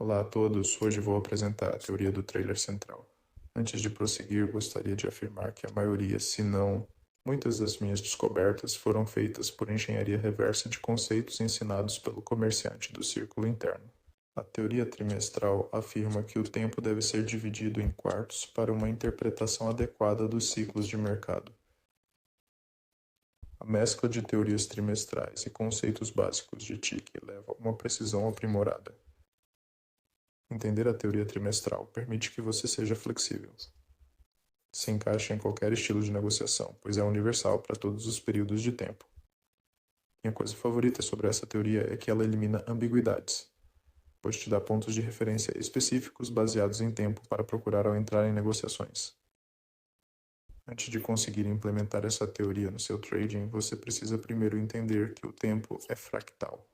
Olá a todos, hoje vou apresentar a teoria do trailer central. Antes de prosseguir, gostaria de afirmar que a maioria, se não muitas das minhas descobertas foram feitas por engenharia reversa de conceitos ensinados pelo comerciante do círculo interno. A teoria trimestral afirma que o tempo deve ser dividido em quartos para uma interpretação adequada dos ciclos de mercado. A mescla de teorias trimestrais e conceitos básicos de TIC leva a uma precisão aprimorada. Entender a teoria trimestral permite que você seja flexível. Se encaixa em qualquer estilo de negociação, pois é universal para todos os períodos de tempo. Minha coisa favorita sobre essa teoria é que ela elimina ambiguidades, pois te dá pontos de referência específicos baseados em tempo para procurar ao entrar em negociações. Antes de conseguir implementar essa teoria no seu trading, você precisa primeiro entender que o tempo é fractal.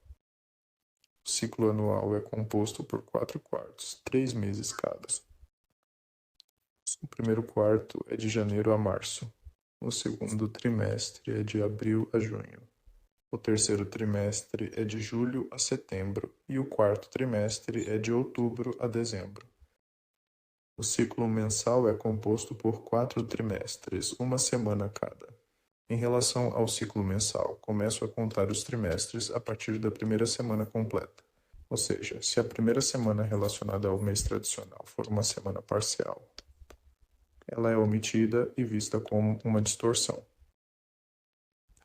O ciclo anual é composto por 4 quartos, 3 meses cada. O primeiro quarto é de janeiro a março. O segundo trimestre é de abril a junho. O terceiro trimestre é de julho a setembro. E o quarto trimestre é de outubro a dezembro. O ciclo mensal é composto por 4 trimestres, uma semana cada. Em relação ao ciclo mensal, começo a contar os trimestres a partir da primeira semana completa. Ou seja, se a primeira semana relacionada ao mês tradicional for uma semana parcial, ela é omitida e vista como uma distorção.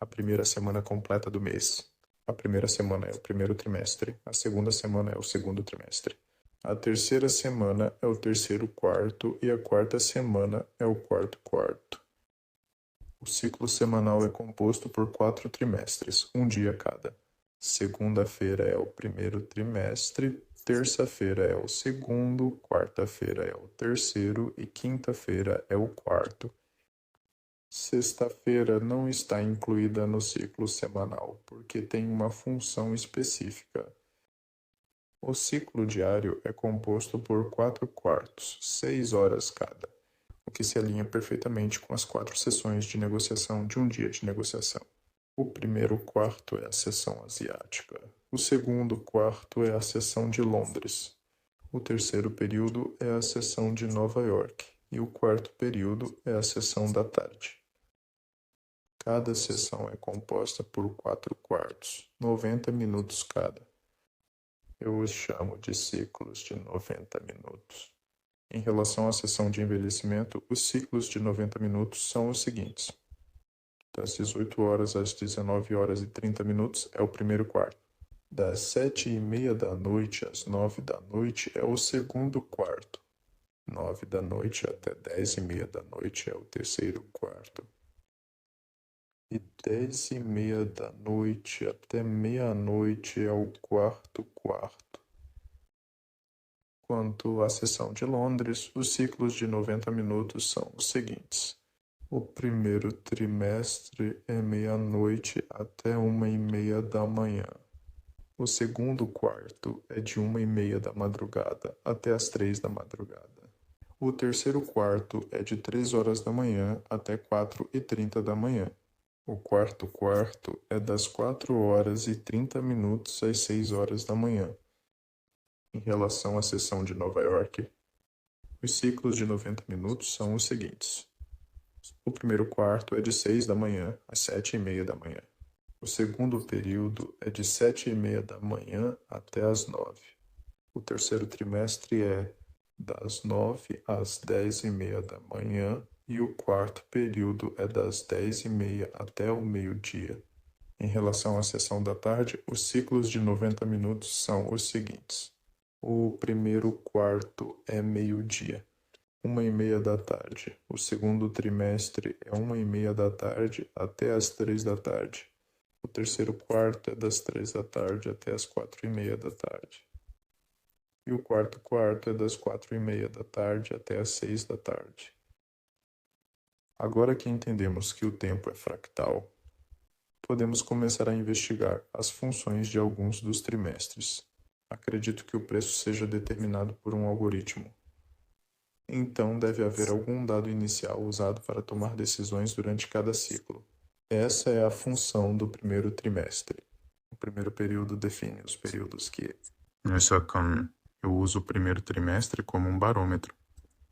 A primeira semana completa do mês. A primeira semana é o primeiro trimestre, a segunda semana é o segundo trimestre. A terceira semana é o terceiro quarto e a quarta semana é o quarto quarto. O ciclo semanal é composto por 4 trimestres, um dia cada. Segunda-feira é o primeiro trimestre, terça-feira é o segundo, quarta-feira é o terceiro e quinta-feira é o quarto. Sexta-feira não está incluída no ciclo semanal, porque tem uma função específica. O ciclo diário é composto por 4 quartos, 6 horas cada, o que se alinha perfeitamente com as 4 sessões de negociação de um dia de negociação. O primeiro quarto é a sessão asiática. O segundo quarto é a sessão de Londres. O terceiro período é a sessão de Nova York. E o quarto período é a sessão da tarde. Cada sessão é composta por 4 quartos, 90 minutos cada. Eu os chamo de ciclos de 90 minutos. Em relação à sessão de envelhecimento, os ciclos de 90 minutos são os seguintes. Das 18 horas às 19 horas e 30 minutos é o primeiro quarto. Das 7h30 da noite às 9 da noite é o segundo quarto. 9 da noite até 10h30 da noite é o terceiro quarto. E 10h30 da noite até meia-noite é o quarto quarto. Quanto à sessão de Londres, os ciclos de 90 minutos são os seguintes. O primeiro trimestre é meia-noite até 1h30 da manhã. O segundo quarto é de 1h30 da madrugada até as 3 da madrugada. O terceiro quarto é de 3 horas da manhã até 4h30 da manhã. O quarto quarto é das 4 horas e 30 minutos às 6 horas da manhã. Em relação à sessão de Nova York, os ciclos de 90 minutos são os seguintes. O primeiro quarto é de 6 da manhã às 7h30 da manhã. O segundo período é de 7h30 da manhã até as 9. O terceiro trimestre é das 9 às 10h30 da manhã e o quarto período é das 10h30 até o meio-dia. Em relação à sessão da tarde, os ciclos de 90 minutos são os seguintes. O primeiro quarto é meio-dia, 1h30 da tarde. O segundo trimestre é 1h30 da tarde até as 3 da tarde. O terceiro quarto é das 3 da tarde até as 4h30 da tarde. E o quarto quarto é das 4h30 da tarde até as 6 da tarde. Agora que entendemos que o tempo é fractal, podemos começar a investigar as funções de alguns dos trimestres. Acredito que o preço seja determinado por um algoritmo. Então, deve haver algum dado inicial usado para tomar decisões durante cada ciclo. Essa é a função do primeiro trimestre. O primeiro período define os períodos que Nous sommes comme Eu uso o primeiro trimestre como um barômetro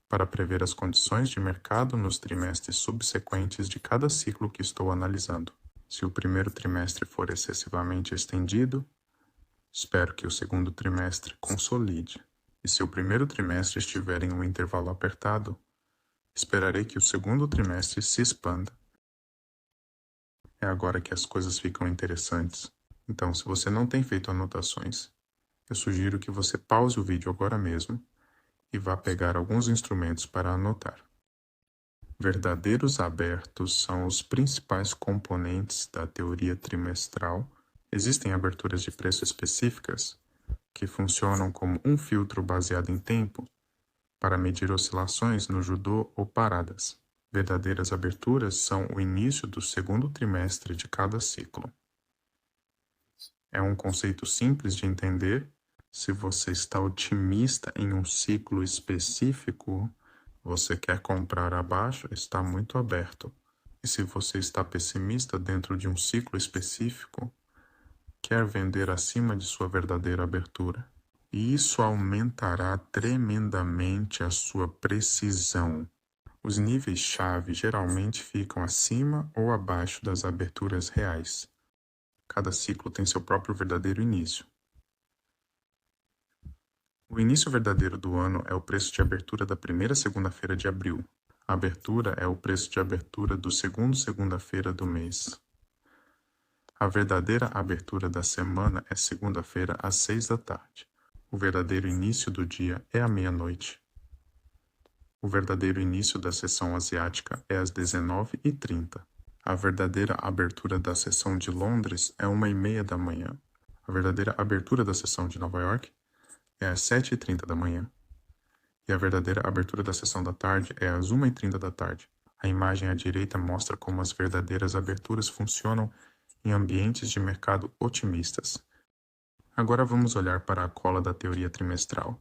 para prever as condições de mercado nos trimestres subsequentes de cada ciclo que estou analisando. Se o primeiro trimestre for excessivamente estendido, espero que o segundo trimestre consolide. E se o primeiro trimestre estiver em um intervalo apertado, esperarei que o segundo trimestre se expanda. É agora que as coisas ficam interessantes. Então, se você não tem feito anotações, eu sugiro que você pause o vídeo agora mesmo e vá pegar alguns instrumentos para anotar. Verdadeiros abertos são os principais componentes da teoria trimestral. Existem aberturas de preço específicas que funcionam como um filtro baseado em tempo para medir oscilações no judô ou paradas. Verdadeiras aberturas são o início do segundo trimestre de cada ciclo. É um conceito simples de entender. Se você está otimista em um ciclo específico, você quer comprar abaixo, está muito aberto. E se você está pessimista dentro de um ciclo específico, quer vender acima de sua verdadeira abertura. E isso aumentará tremendamente a sua precisão. Os níveis-chave geralmente ficam acima ou abaixo das aberturas reais. Cada ciclo tem seu próprio verdadeiro início. O início verdadeiro do ano é o preço de abertura da primeira segunda-feira de abril. A abertura é o preço de abertura do segundo segunda-feira do mês. A verdadeira abertura da semana é segunda-feira às 6 da tarde. O verdadeiro início do dia é à meia-noite. O verdadeiro início da sessão asiática é às 19h30. A verdadeira abertura da sessão de Londres é 1h30 da manhã. A verdadeira abertura da sessão de Nova York é às 7h30 da manhã. E a verdadeira abertura da sessão da tarde é às 1h30 da tarde. A imagem à direita mostra como as verdadeiras aberturas funcionam em ambientes de mercado otimistas. Agora vamos olhar para a cola da teoria trimestral.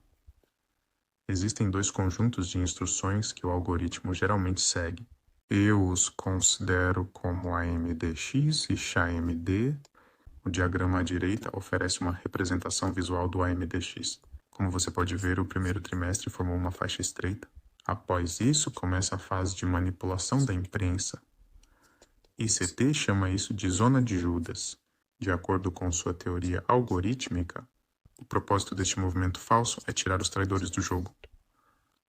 Existem dois conjuntos de instruções que o algoritmo geralmente segue. Eu os considero como AMDX e XAMD. O diagrama à direita oferece uma representação visual do AMDX. Como você pode ver, o primeiro trimestre formou uma faixa estreita. Após isso, começa a fase de manipulação da imprensa. ICT chama isso de zona de Judas. De acordo com sua teoria algorítmica, o propósito deste movimento falso é tirar os traidores do jogo,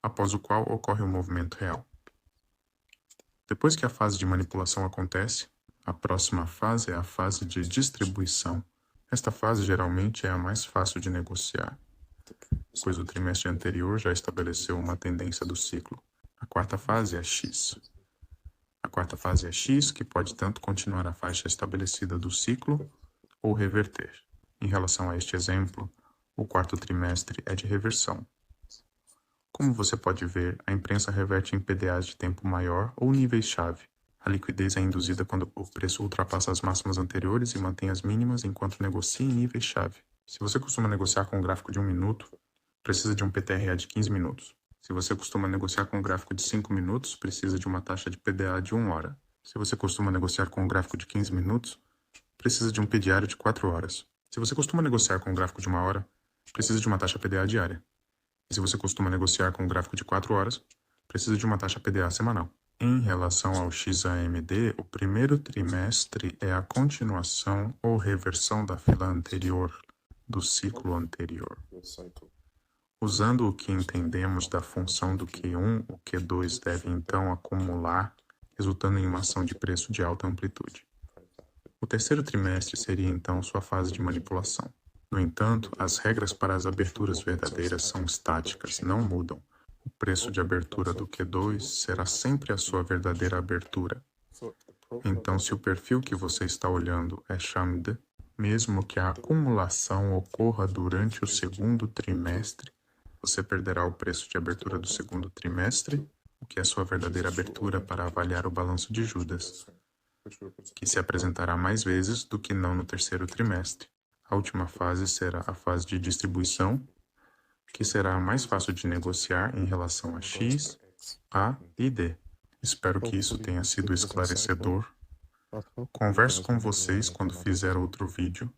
após o qual ocorre o movimento real. Depois que a fase de manipulação acontece, a próxima fase é a fase de distribuição. Esta fase geralmente é a mais fácil de negociar, pois o trimestre anterior já estabeleceu uma tendência do ciclo. A quarta fase é X. A quarta fase é X, que pode tanto continuar a faixa estabelecida do ciclo ou reverter. Em relação a este exemplo, o quarto trimestre é de reversão. Como você pode ver, a imprensa reverte em PDAs de tempo maior ou níveis-chave. A liquidez é induzida quando o preço ultrapassa as máximas anteriores e mantém as mínimas enquanto negocia em níveis-chave. Se você costuma negociar com um gráfico de 1 minuto, precisa de um PTRA de 15 minutos. Se você costuma negociar com um gráfico de 5 minutos, precisa de uma taxa de PDA de 1 hora. Se você costuma negociar com um gráfico de 15 minutos, precisa de um P diário de 4 horas. Se você costuma negociar com um gráfico de 1 hora, precisa de uma taxa PDA diária. E se você costuma negociar com um gráfico de 4 horas, precisa de uma taxa PDA semanal. Em relação ao XAMD, o primeiro trimestre é a continuação ou reversão da fila anterior, do ciclo anterior. Usando o que entendemos da função do Q1, o Q2 deve então acumular, resultando em uma ação de preço de alta amplitude. O terceiro trimestre seria então sua fase de manipulação. No entanto, as regras para as aberturas verdadeiras são estáticas, não mudam. O preço de abertura do Q2 será sempre a sua verdadeira abertura. Então, se o perfil que você está olhando é XAMD, mesmo que a acumulação ocorra durante o segundo trimestre, você perderá o preço de abertura do segundo trimestre, o que é sua verdadeira abertura para avaliar o balanço de Judas, que se apresentará mais vezes do que não no terceiro trimestre. A última fase será a fase de distribuição, que será a mais fácil de negociar em relação a X, A e D. Espero que isso tenha sido esclarecedor. Converso com vocês quando fizer outro vídeo.